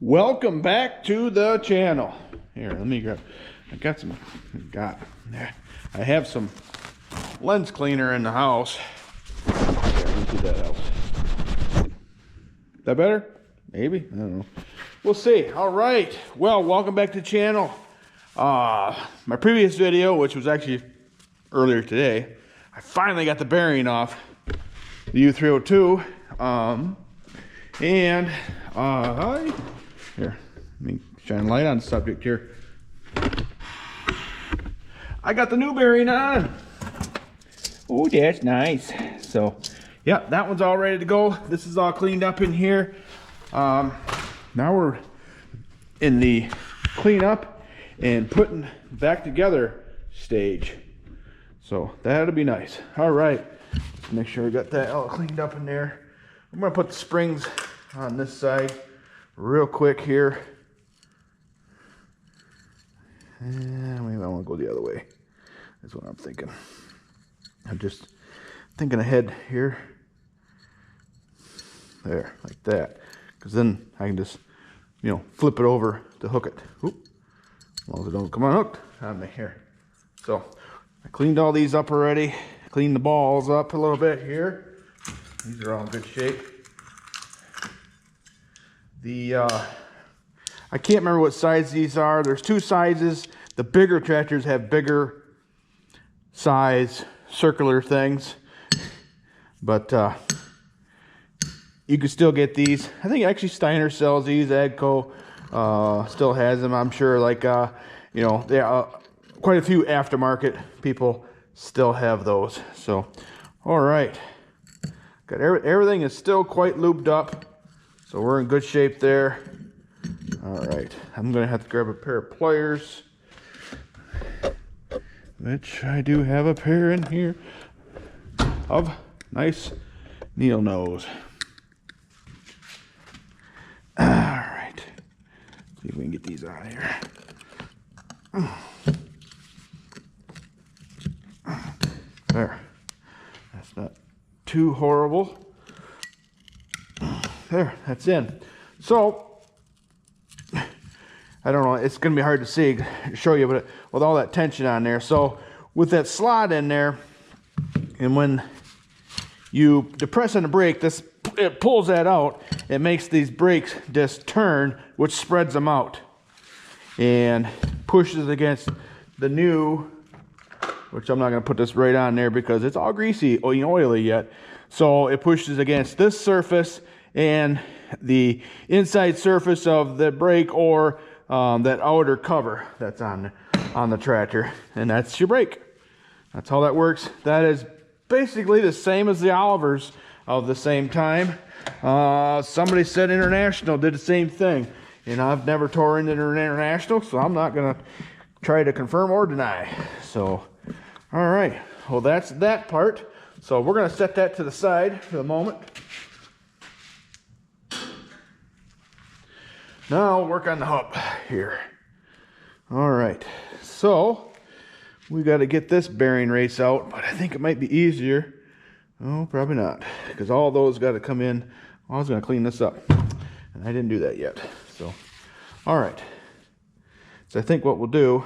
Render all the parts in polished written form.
Welcome back to the channel. Here, let me grab. I have some lens cleaner in the house. Here, let me get that out. Is that better? Maybe. I don't know. We'll see. All right. Well, welcome back to the channel. My previous video, which was actually earlier today, I finally got the bearing off the U302. Here, let me shine light on the subject here. I got the new bearing on. Oh, that's nice. So, yeah, that one's all ready to go. This is all cleaned up in here. Now we're in the cleanup and putting back together stage. So that'll be nice. All right, let's make sure we got that all cleaned up in there. I'm gonna put the springs on this side real quick here. And maybe I want to go the other way. That's what I'm thinking. I'm just thinking ahead here. There, like that. Because then I can just, flip it over to hook it. Oop. As long as it don't come unhooked on me here. So I cleaned all these up already. Cleaned the balls up a little bit here. These are all in good shape. I can't remember what size these are. There's two sizes. The bigger tractors have bigger size circular things, but you can still get these. I think actually Steiner sells these. Agco still has them. I'm sure, there are quite a few aftermarket people still have those. So, all right, got everything is still quite lubed up. So we're in good shape there. All right, I'm gonna have to grab a pair of pliers, which I do have a pair in here of nice needle nose. All right, see if we can get these out of here. There, that's not too horrible. There, that's in. So, I don't know, it's gonna be hard to show you, but with all that tension on there. So, with that slot in there, and when you depress on the brake, it pulls that out. It makes these brakes just turn, which spreads them out. And pushes against the new, which I'm not gonna put this right on there because it's all greasy or oily yet. So it pushes against this surface and the inside surface of the brake, or that outer cover that's on the tractor, and that's your brake. That's how that works. That is basically the same as the Olivers of the same time. Somebody said International did the same thing, and I've never tore into International, so I'm not gonna try to confirm or deny. So, all right, well, that's that part. So we're gonna set that to the side for the moment. Now I'll work on the hub here. All right, so we got to get this bearing race out, but I think it might be easier. Oh, probably not, because all those got to come in. I was going to clean this up, and I didn't do that yet. So, all right. So I think what we'll do,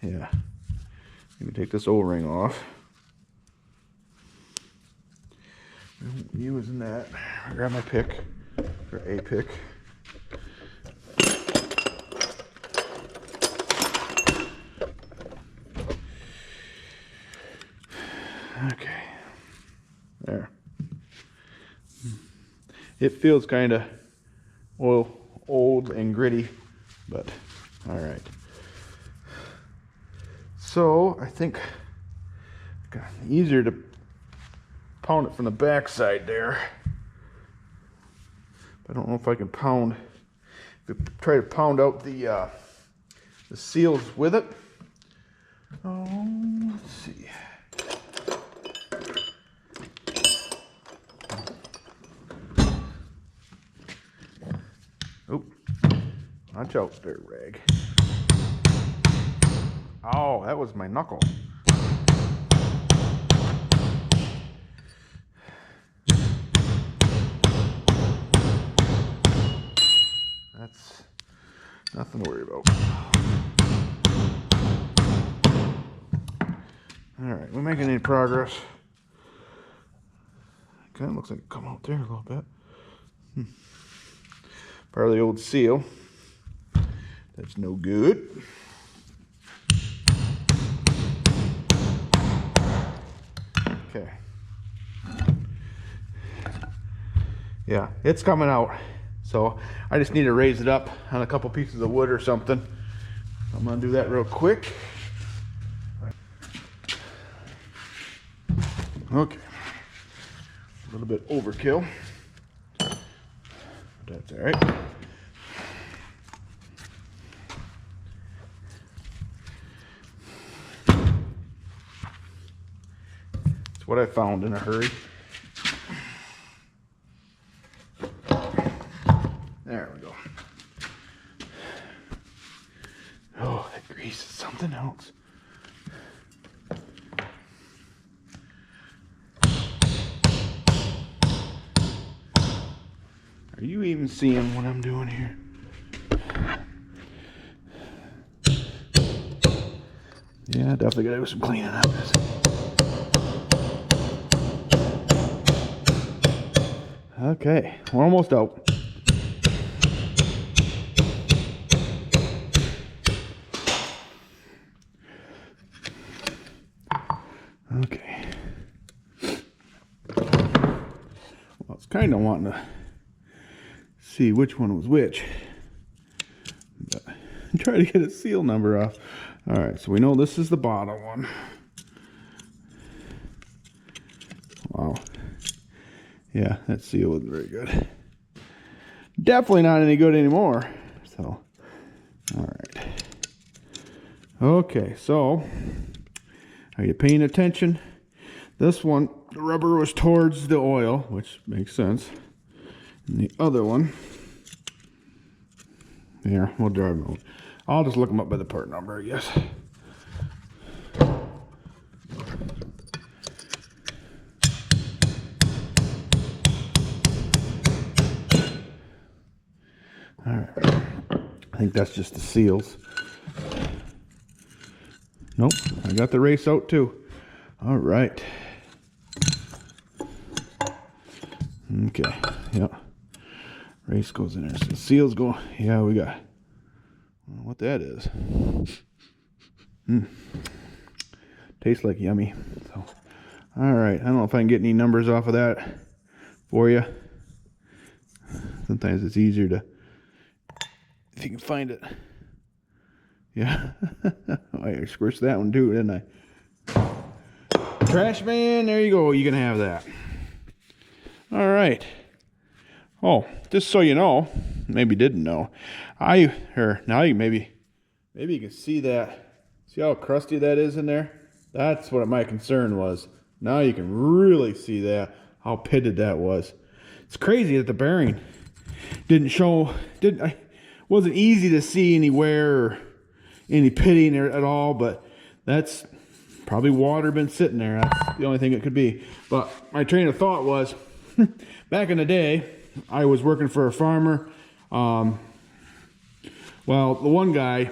let me take this O-ring off. Using that, grab my pick. For a pick. Okay, there. It feels kind of old and gritty, but all right. So I think it's easier to pound it from the back side there. I don't know if I can try to pound out the seals with it. Oh, let's see. Oh, watch out there, rag. Oh, that was my knuckle. That's nothing to worry about. All right, we're making any progress. Kind of looks like it come out there a little bit. Part of the old seal. That's no good. Okay. Yeah, it's coming out. So I just need to raise it up on a couple pieces of wood or something. I'm gonna do that real quick. Okay. A little bit overkill. But that's all right. It's what I found in a hurry. There we go. Oh, that grease is something else. Are you even seeing what I'm doing here? Yeah, definitely gotta do some cleaning up. Okay, we're almost out. Okay. Well, I was kind of wanting to see which one was which, but try to get a seal number off. All right, so we know this is the bottom one. Wow. Yeah, that seal wasn't very good. Definitely not any good anymore. So, all right. Okay, so are you paying attention? This one, the rubber was towards the oil, which makes sense. And the other one, here, we'll drive them out. I'll just look them up by the part number, I guess. All right. I think that's just the seals. Nope, I got the race out too. All right. Okay, yeah. Race goes in there. So the seals go, yeah, we got, I don't know what that is. Tastes like yummy. So, all right, I don't know if I can get any numbers off of that for you. Sometimes it's easier to, if you can find it. Yeah, I squished that one too, didn't I? Trash man, there you go. You can have that. All right. Oh, just so you know, maybe didn't know, now you maybe you can see that. See how crusty that is in there? That's what my concern was. Now you can really see that, how pitted that was. It's crazy that the bearing wasn't easy to see anywhere or any pitting there at all, but that's probably water been sitting there. That's the only thing it could be. But my train of thought was, back in the day, I was working for a farmer. Well, the one guy,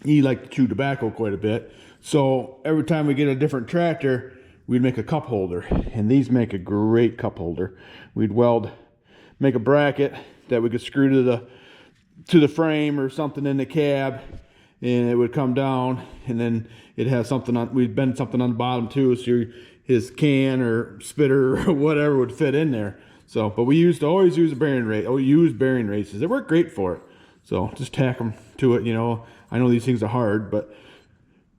he liked to chew tobacco quite a bit. So every time we get a different tractor, we'd make a cup holder. And these make a great cup holder. We'd make a bracket that we could screw to the frame or something in the cab, and it would come down, and then it has something on, we'd bend something on the bottom too, so his can or spitter or whatever would fit in there. So, but we always use bearing races. They work great for it. So just tack them to it, you know. I know these things are hard, but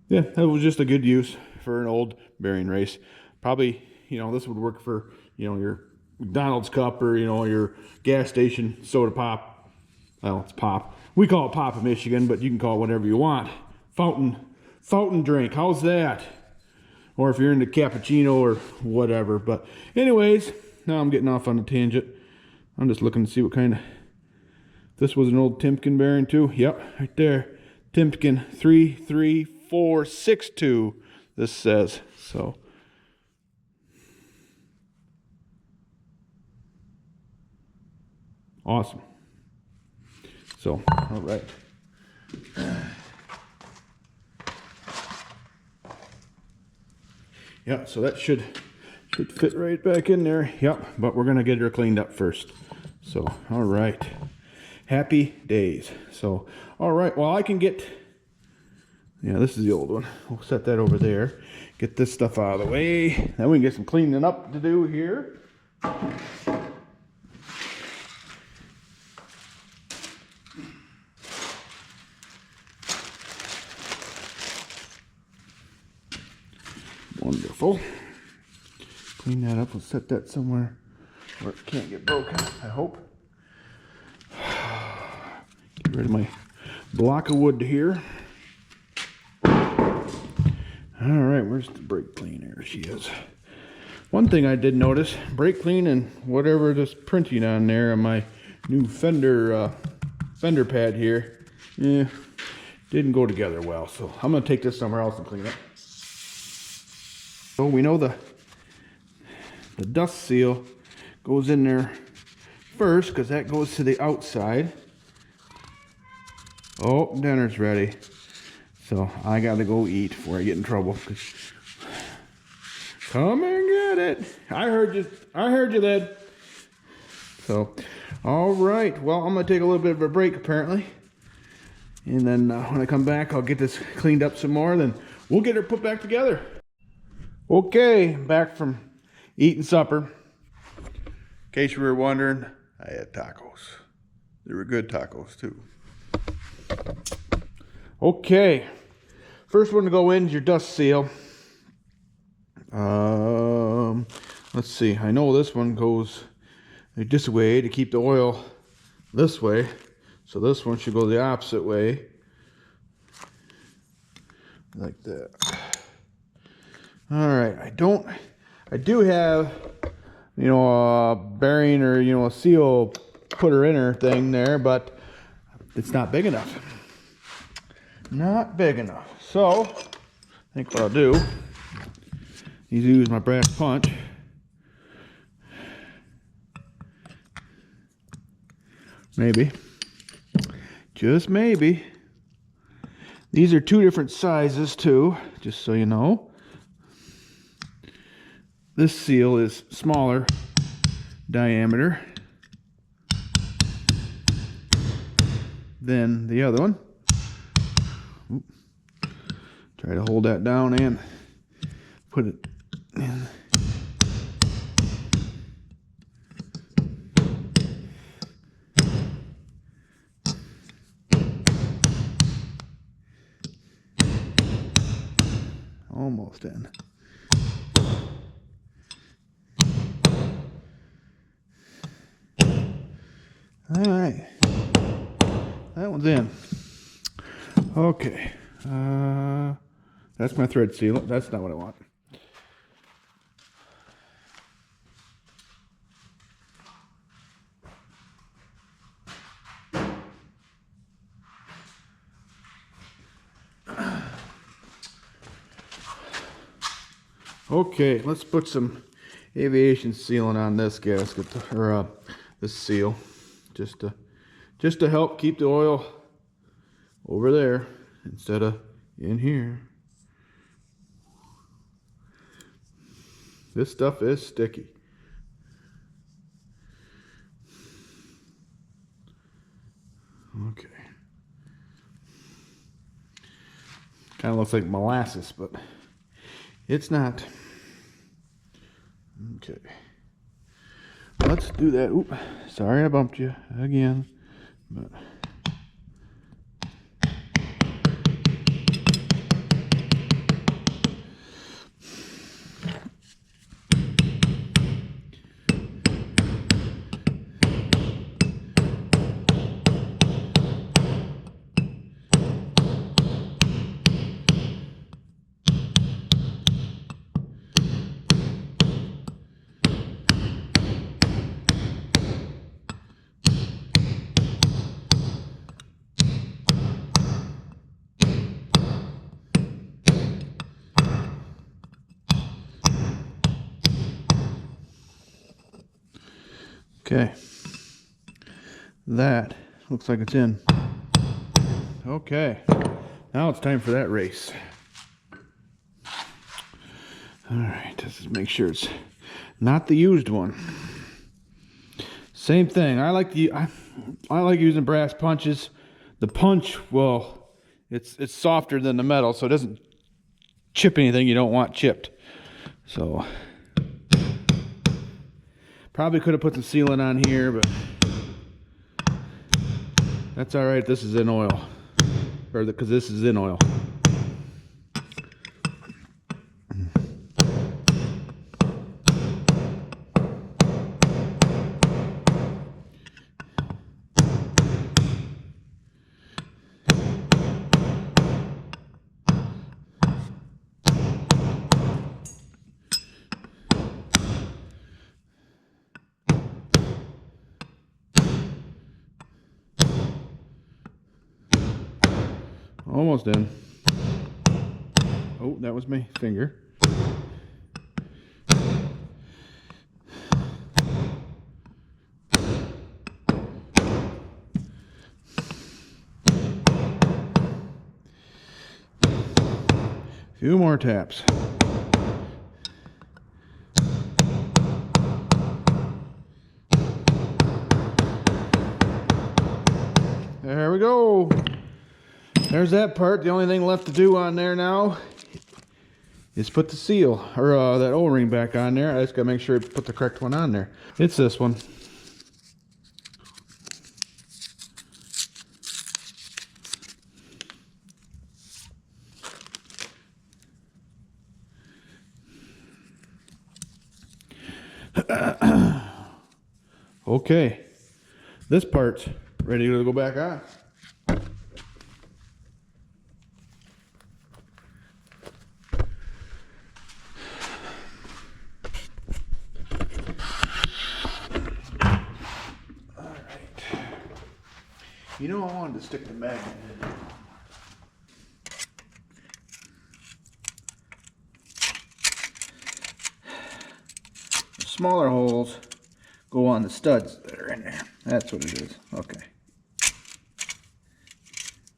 yeah, that was just a good use for an old bearing race. Probably, you know, this would work for, you know, your McDonald's cup or, you know, your gas station soda pop. Well, it's pop. We call it pop in Michigan, but you can call it whatever you want. Fountain drink. How's that? Or if you're into cappuccino or whatever. But anyways, now I'm getting off on a tangent. I'm just looking to see what kind of... This was an old Timken bearing too. Yep, right there. Timken 33462, this says. So, awesome. So, all right. Yeah, so that should fit right back in there. Yep, but we're gonna get her cleaned up first. So, all right. Happy days. So, all right, well, I can get, yeah, this is the old one. We'll set that over there. Get this stuff out of the way. Then we can get some cleaning up to do here. Wonderful. Clean that up. We'll set that somewhere where it can't get broken, I hope. Get rid of my block of wood here. All right, where's the brake clean? There she is. One thing I did notice, brake clean and whatever this printing on there on my new fender pad here, yeah, didn't go together well. So I'm gonna take this somewhere else and clean it. So we know the dust seal goes in there first because that goes to the outside. Oh, dinner's ready. So I gotta go eat before I get in trouble. Come and get it. I heard you, Led. So, all right. Well, I'm gonna take a little bit of a break apparently. And then when I come back, I'll get this cleaned up some more. Then we'll get her put back together. Okay, back from eating supper. In case you were wondering, I had tacos. They were good tacos too. Okay, first one to go in is your dust seal. Let's see, I know this one goes this way to keep the oil this way. So this one should go the opposite way. Like that. All right, I do have, you know, a bearing or, you know, a seal putter inner thing there, but it's not big enough. Not big enough. So, I think what I'll do is use my brass punch. Maybe. Just maybe. These are two different sizes too, just so you know. This seal is smaller diameter than the other one. Oop. Try to hold that down and put it in. Almost in. All right, that one's in. Okay, that's my thread seal. That's not what I want. Okay, let's put some aviation sealant on this gasket, or this seal, just to help keep the oil over there instead of in here. This stuff is sticky. Okay. Kind of looks like molasses, but it's not. Okay. Let's do that. Oop, sorry I bumped you again. But okay, that Looks like it's in. Okay, now it's time for that race. All right, let's just make sure it's not the used one. Same thing. I like using brass punches. The punch, well, it's softer than the metal, so it doesn't chip anything you don't want chipped. So probably could have put some sealant on here, but that's all right. This is in oil, or because this is in oil. Almost in. Oh, that was my finger. Few more taps. There we go. There's that part. The only thing left to do on there now is put the seal, or that O-ring back on there. I just gotta make sure I put the correct one on there. It's this one. Okay, this part's ready to go back on. You know, I wanted to stick the magnet in. The smaller holes go on the studs that are in there. That's what it is. Okay.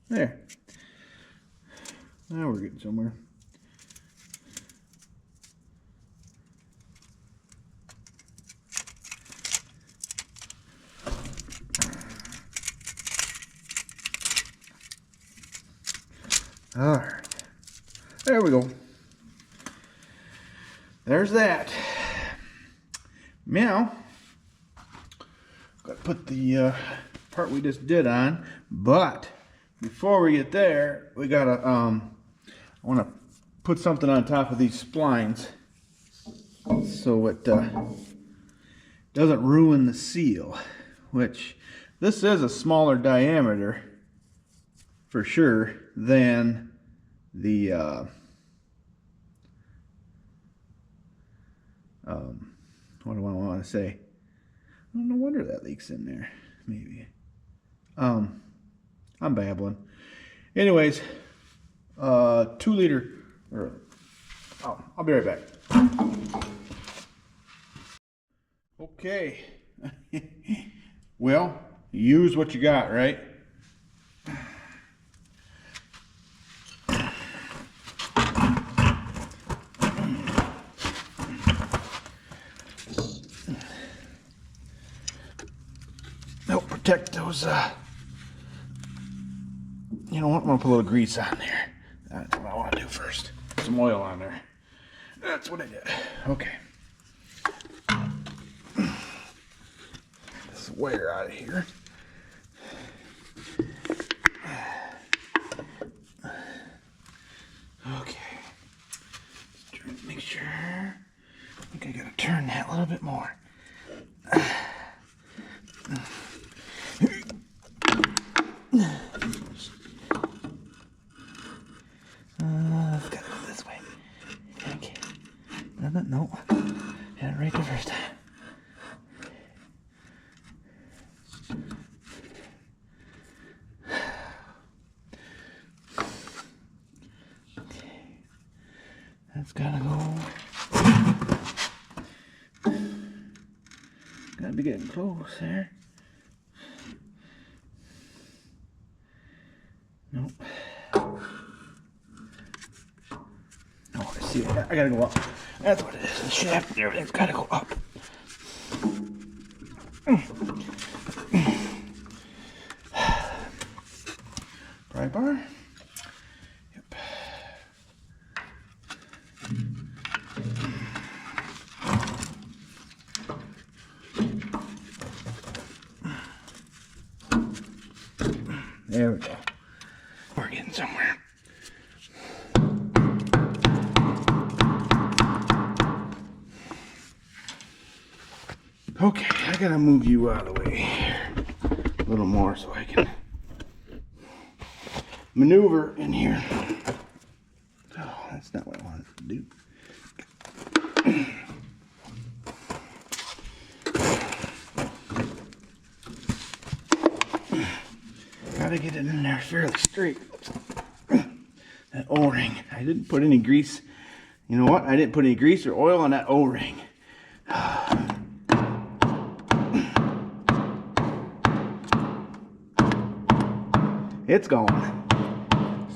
There. Now we're getting somewhere. All right, there we go. There's that. Now, got to put the part we just did on, but before we get there, we gotta, I want to put something on top of these splines so it doesn't ruin the seal, which this is a smaller diameter for sure than the what do I want to say? No wonder that leaks in there. Maybe I'm babbling. Anyways, 2 liter. I'll be right back. Okay. Well, use what you got, right? Help protect those, you know what, I'm gonna put a little grease on there. That's what I want to do first. Put some oil on there. That's what I did. Okay. This wire out of here. Okay. Make sure. I think I gotta turn that a little bit more. Let's go this way. Okay. No. Yeah, right the first time. Okay. That's gotta go. Gotta be getting close there. Nope. Oh, I see. I gotta go up. That's what it is. The shaft and everything's gotta go up. Pry bar. Yep. There we go. We're getting somewhere. Okay, I gotta move you out of the way here a little more so I can maneuver in here. Oh, that's not what I wanted to do. Gotta get it in there fairly straight. That O-ring. I didn't put any grease. You know what? I didn't put any grease or oil on that O-ring. It's going.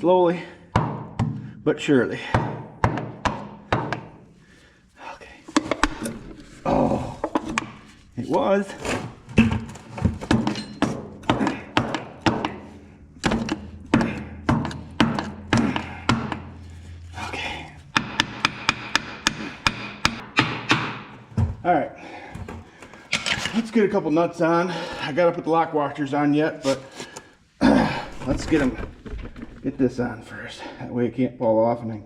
Slowly, but surely. Okay. Oh, it was. Okay. All right. Let's get a couple nuts on. I gotta put the lock washers on yet, but let's get this on first. That way it can't fall off and I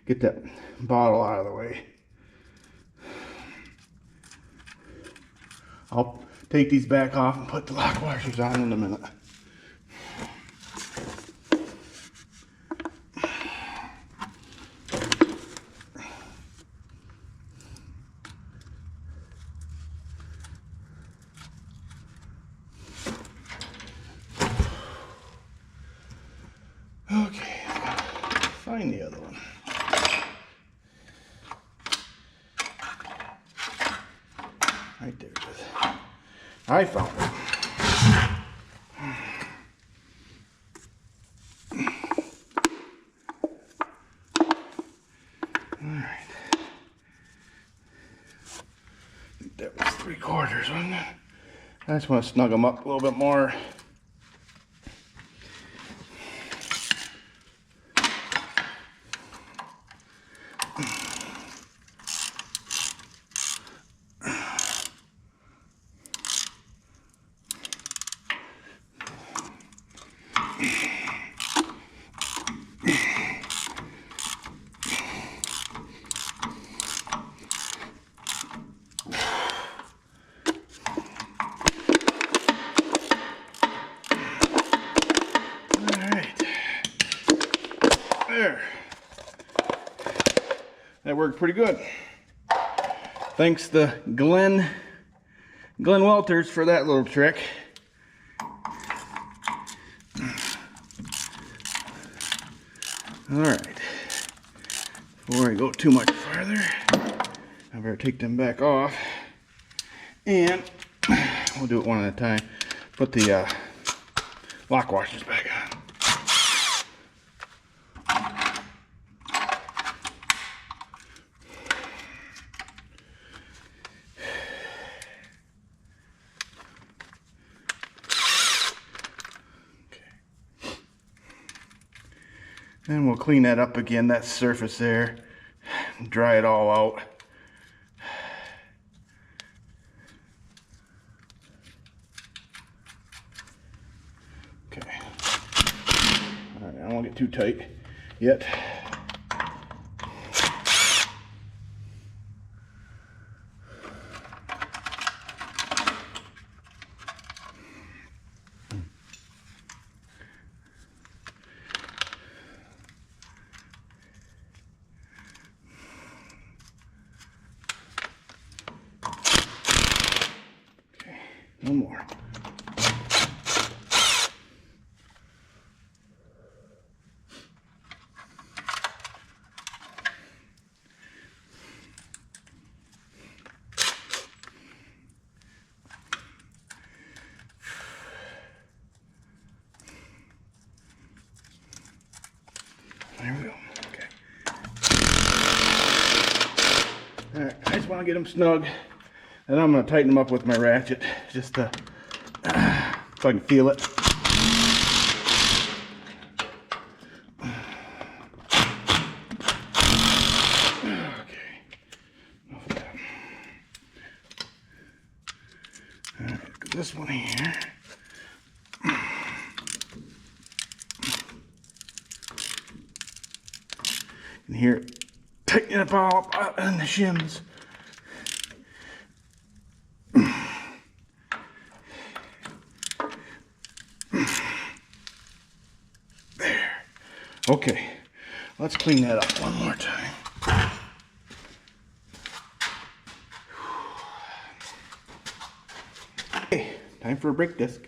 get that bottle out of the way. I'll take these back off and put the lock washers on in a minute. Okay, find the other one. Right there it is. I found it. Alright. I think that was 3/4, wasn't it? I just want to snug them up a little bit more. There. That worked pretty good. Thanks to Glenn Welters for that little trick. All right. Before I go too much farther, I better take them back off. And we'll do it one at a time. Put the lock washers back on. And we'll clean that up again, that surface there, dry it all out. Okay. All right, I don't want to get too tight yet. One more. I just want to get them snug. And I'm going to tighten them up with my ratchet just to, so I can feel it. Okay. Enough of that. All right, let's get this one here. And here, tighten it up all up on the shims. There. Okay, let's clean that up one more time. Okay, time for a brake disc.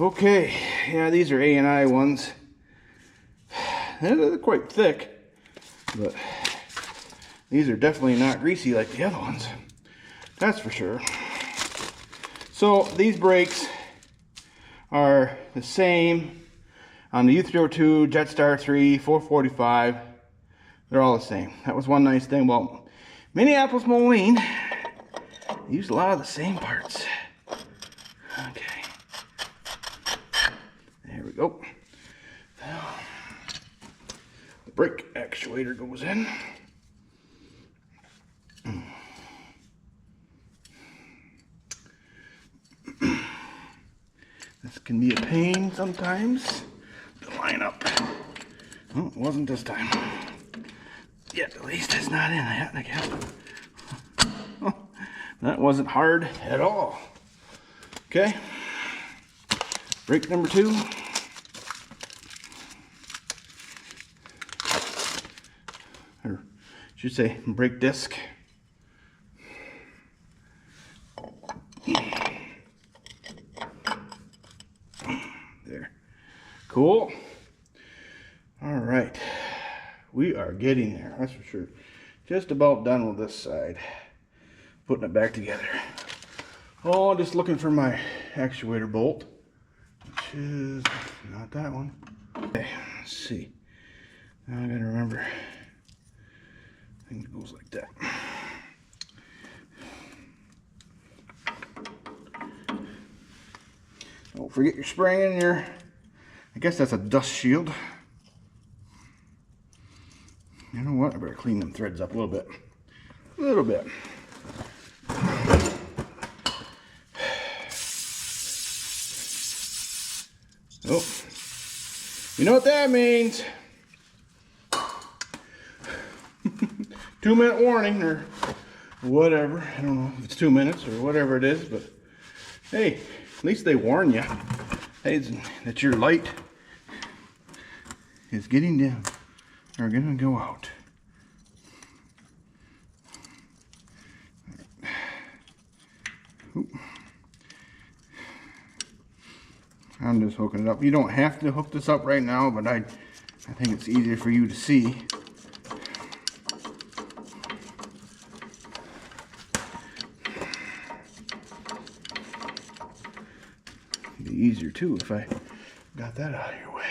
Okay, yeah, these are A&I ones. They're quite thick, but these are definitely not greasy like the other ones. That's for sure. So these brakes are the same on the U302, Jetstar 3, 445. They're all the same. That was one nice thing. Well, Minneapolis Moline used a lot of the same parts. Okay. There we go. Now, the brake actuator goes in. This can be a pain sometimes to line up. Oh, it wasn't this time. Yet at least it's not in that, I guess. Oh, that wasn't hard at all. Okay. Brake number 2. Or should say brake disc. There. Cool. All right. We are getting there, that's for sure. Just about done with this side. Putting it back together. Oh, just looking for my actuator bolt, which is not that one. Okay, let's see. Now I gotta remember. I think it goes like that. Don't forget your spring in your, I guess that's a dust shield. You know what? I better clean them threads up a little bit. A little bit. Oh, you know what that means? 2-minute warning or whatever. I don't know if it's 2 minutes or whatever it is, but hey, at least they warn you. Hey, that your light is getting dim or gonna go out. Oop. I'm just hooking it up. You don't have to hook this up right now, but I think it's easier for you to see. It'd be easier too if I got that out of your way.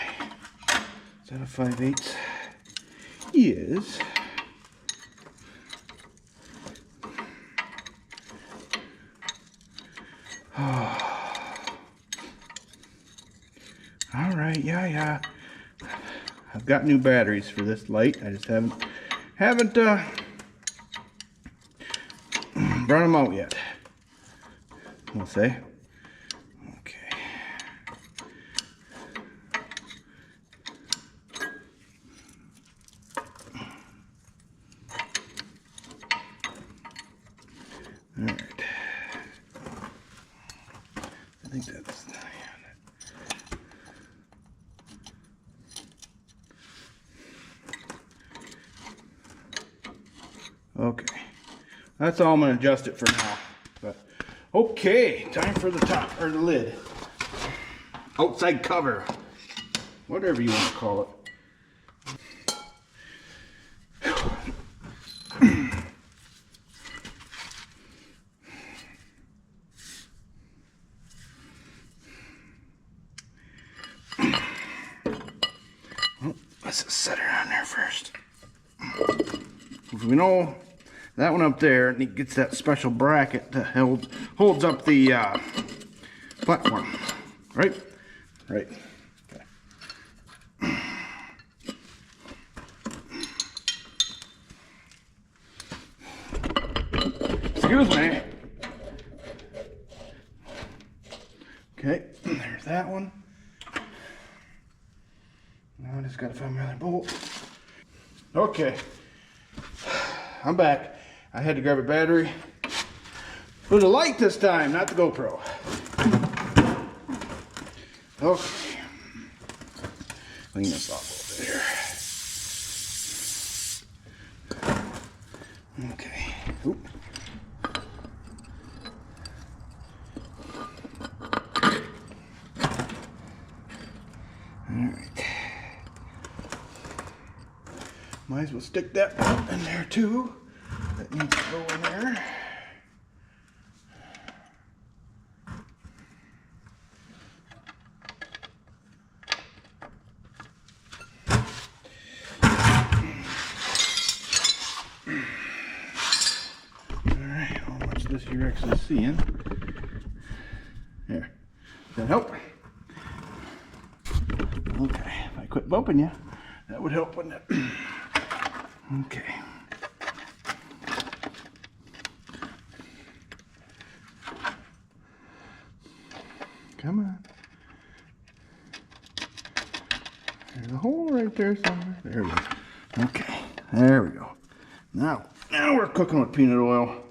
Is that a 5/8? Yes. All right, yeah. I've got new batteries for this light. I just haven't brought them out yet. We'll say. Okay. All right. I think that's. Okay, that's all I'm going to adjust it for now. But okay, time for the top or the lid, outside cover, whatever you want to call it. set her on there first. If we know that one up there, and it gets that special bracket that holds up the platform. Right? Right. Okay. Excuse me. Okay, there's that one. Now I just gotta find my other bolt. Okay, I'm back. I had to grab a battery. With a light this time, not the GoPro. Okay. Clean this off a little bit here. Okay. Oop. Alright. Might as well stick that in there too. That needs to go in there. Alright, how much this you're actually seeing. There. Does that help? Okay, if I quit bumping you, that would help, wouldn't it? Okay. Come on. There's a hole right there somewhere. There we go. Okay, there we go. Now we're cooking with peanut oil.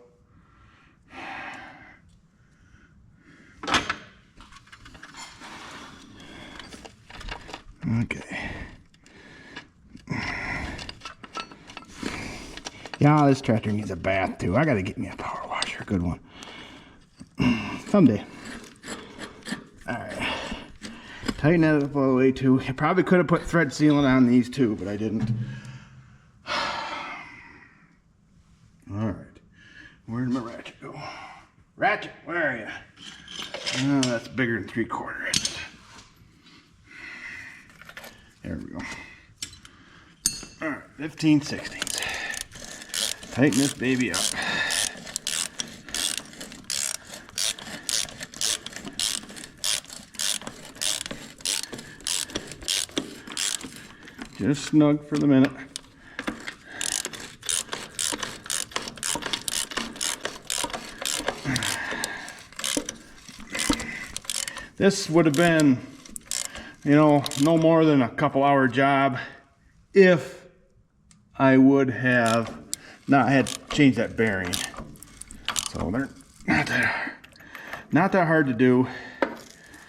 Okay. Yeah, this tractor needs a bath too. I gotta get me a power washer, a good one. Someday. Alright. Tighten that up all the way too. I probably could have put thread sealant on these too, but I didn't. Alright. Where did my ratchet go? Ratchet, where are you? Oh, that's bigger than 3/4, isn't it? There we go. Alright, 15/16. Tighten this baby up. Just snug for the minute. This would have been, you know, no more than a couple-hour job if I would have not had to change that bearing. So they're not that hard to do.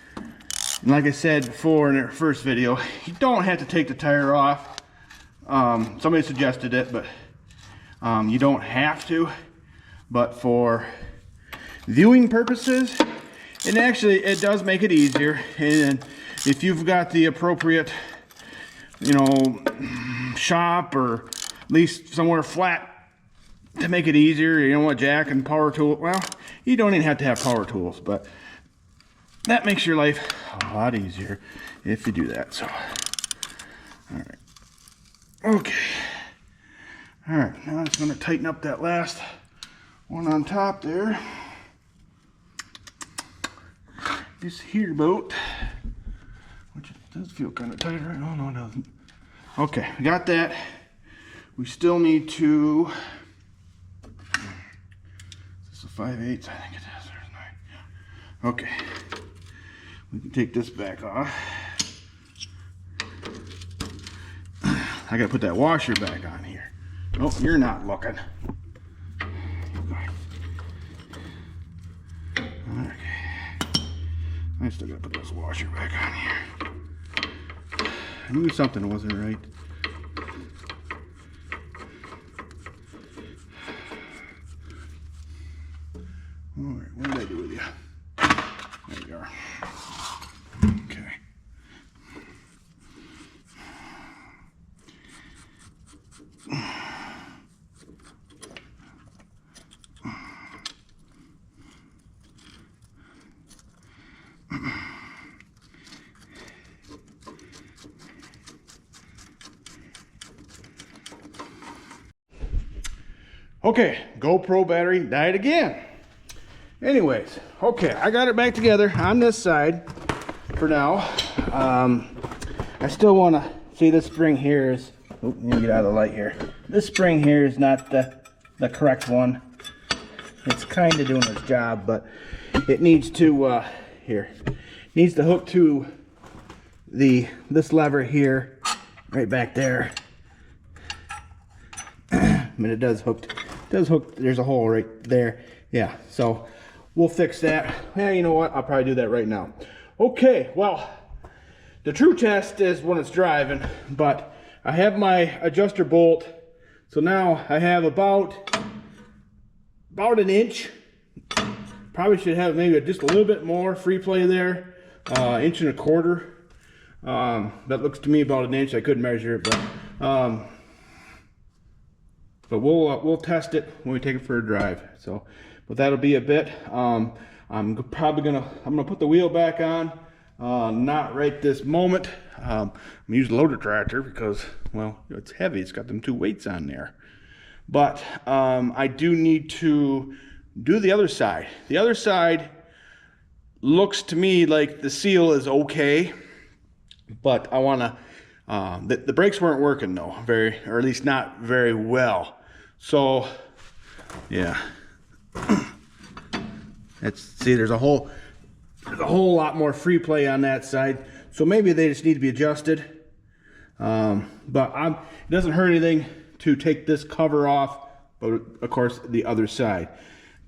And like I said before in the first video, you don't have to take the tire off. Somebody suggested it, but you don't have to. But for viewing purposes, and actually it does make it easier. And if you've got the appropriate, you know, shop or at least somewhere flat to make it easier, you know what, jack and power tool. Well, you don't even have to have power tools, but that makes your life a lot easier if you do that. So, all right, okay, all right. Now I'm just going to tighten up that last one on top there. This here bolt, which does feel kind of tight right now. No, it doesn't. Okay, we got that. We still need to. Is this a 5/8? I think it is. There's 9. Yeah. Okay. We can take this back off. I gotta put that washer back on here. Oh, you're not looking. Okay. I still gotta put this washer back on here. I knew something wasn't right. Alright, what did I do with you? There you are. Okay. Okay, GoPro battery died again. Anyways, okay, I got it back together on this side for now. I still want to see this spring here is, oh, let me get out of the light here. This spring here is not the correct one. It's kind of doing its job, but it needs to, needs to hook to this lever here, right back there. I mean, it does hook, there's a hole right there. Yeah, so we'll fix that. Yeah, you know what? I'll probably do that right now. Okay, well, the true test is when it's driving, but I have my adjuster bolt. So now I have about an inch. Probably should have maybe just a little bit more free play there. Inch and a quarter. That looks to me about an inch. I couldn't measure it, but we'll test it when we take it for a drive. So, but that'll be a bit. I'm gonna put the wheel back on. Not right this moment. I'm gonna use the loader tractor because, well, it's heavy. It's got them 2 weights on there. But I do need to do the other side. The other side looks to me like the seal is okay, but I want to. The brakes weren't working though, or at least not very well. So, yeah. There's a whole lot more free play on that side. So maybe they just need to be adjusted. But it doesn't hurt anything to take this cover off, but of course the other side.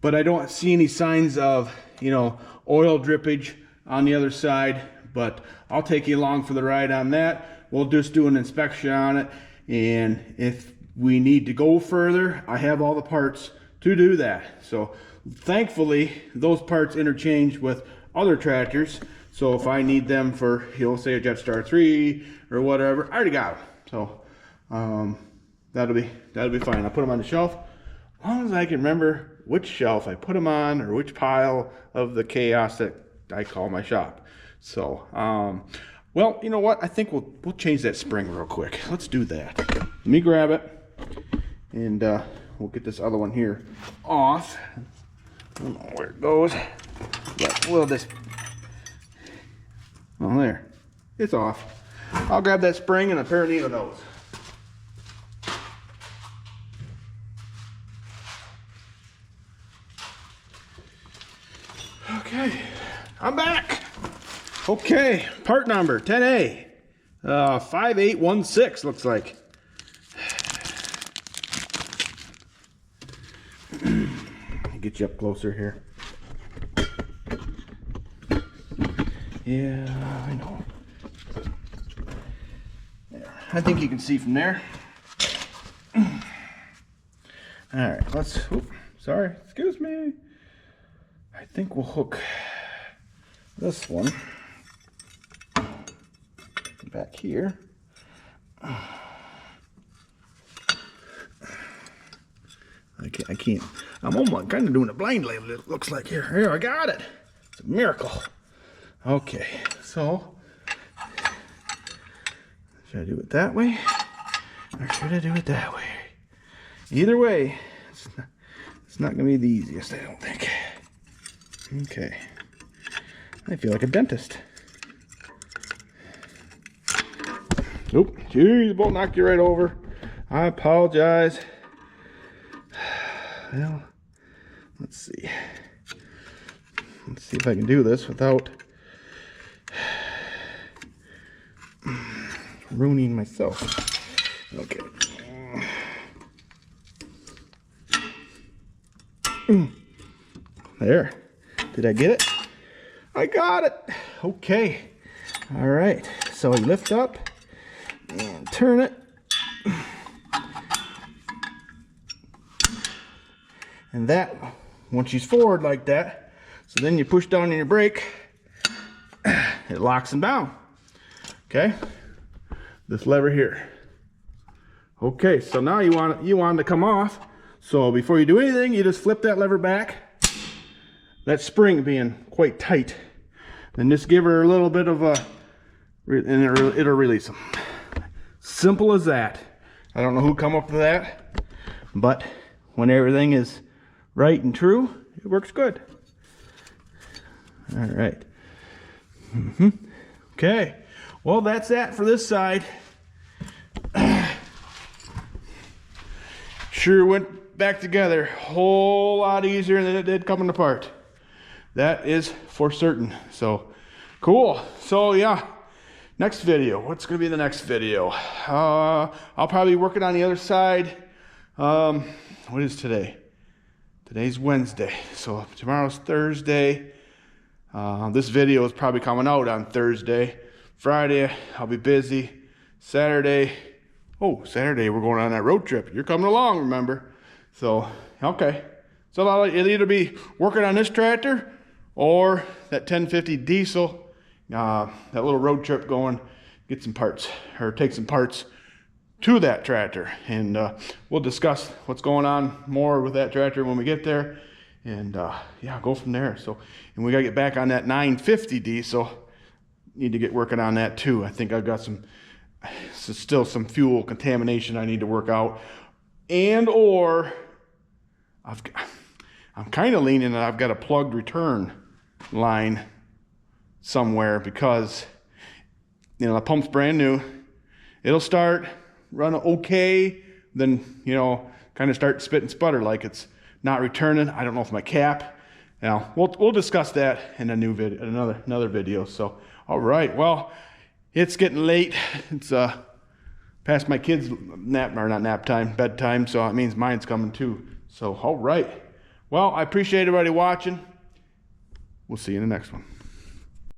But I don't see any signs of, oil drippage on the other side, but I'll take you along for the ride on that. We'll just do an inspection on it, and if we need to go further, I have all the parts to do that. So thankfully those parts interchange with other tractors, so if I need them for, say a Jetstar 3 or whatever, I already got them. So that'll be fine. I'll put them on the shelf as long as I can remember which shelf I put them on, or which pile of the chaos that I call my shop. So well, you know what, I think we'll change that spring real quick. Let's do that. Let me grab it, and we'll get this other one here off. I don't know where it goes, but we'll just, oh, there, it's off. I'll grab that spring and a pair of needle nose. Okay, I'm back. Okay, part number 10A, 5816 looks like. Get you up closer here. Yeah, I know. There. I think you can see from there. All right, sorry, excuse me. I think we'll hook this one back here. I can't. I'm almost kind of doing it blindly. It looks like here. I got it. It's a miracle. Okay, so should I do it that way, or should I do it that way? Either way, it's not going to be the easiest, I don't think. Okay, I feel like a dentist. Nope, geez, bolt knocked you right over. I apologize. Well, let's see if I can do this without ruining myself. Okay. There. Did I get it? I got it. Okay. All right. So you lift up and turn it. And that, once she's forward like that, so then you push down on your brake, it locks them down. Okay, this lever here. Okay, so now you want it to come off. So before you do anything, you just flip that lever back. That spring being quite tight, then just give her a little bit of a, and it'll release them. Simple as that. I don't know who come up with that, but when everything is right and true, it works good. All right. Okay. Well, that's that for this side. Sure went back together a whole lot easier than it did coming apart. That is for certain. So cool. So yeah, next video. What's going to be the next video? I'll probably be working on the other side. What is today? Today's Wednesday. So tomorrow's Thursday. This video is probably coming out on Thursday. Friday, I'll be busy. Saturday, we're going on that road trip. You're coming along, remember? So, okay. So it'll either be working on this tractor or that 1050 diesel, that little road trip going, get some parts, or take some parts to that tractor. And we'll discuss what's going on more with that tractor when we get there. And yeah, go from there. So, and we gotta get back on that 950 diesel. Need to get working on that too. I think I've got still some fuel contamination I need to work out, or I'm kind of leaning that I've got a plugged return line somewhere, because you know the pump's brand new. It'll start running okay, then you know kind of start spit and sputter like it's not returning. I don't know if my cap. Now we'll discuss that in a new video, another video. So all right, well, it's getting late. It's past my kids' bedtime, so it means mine's coming too. So all right, well, I appreciate everybody watching. We'll see you in the next one.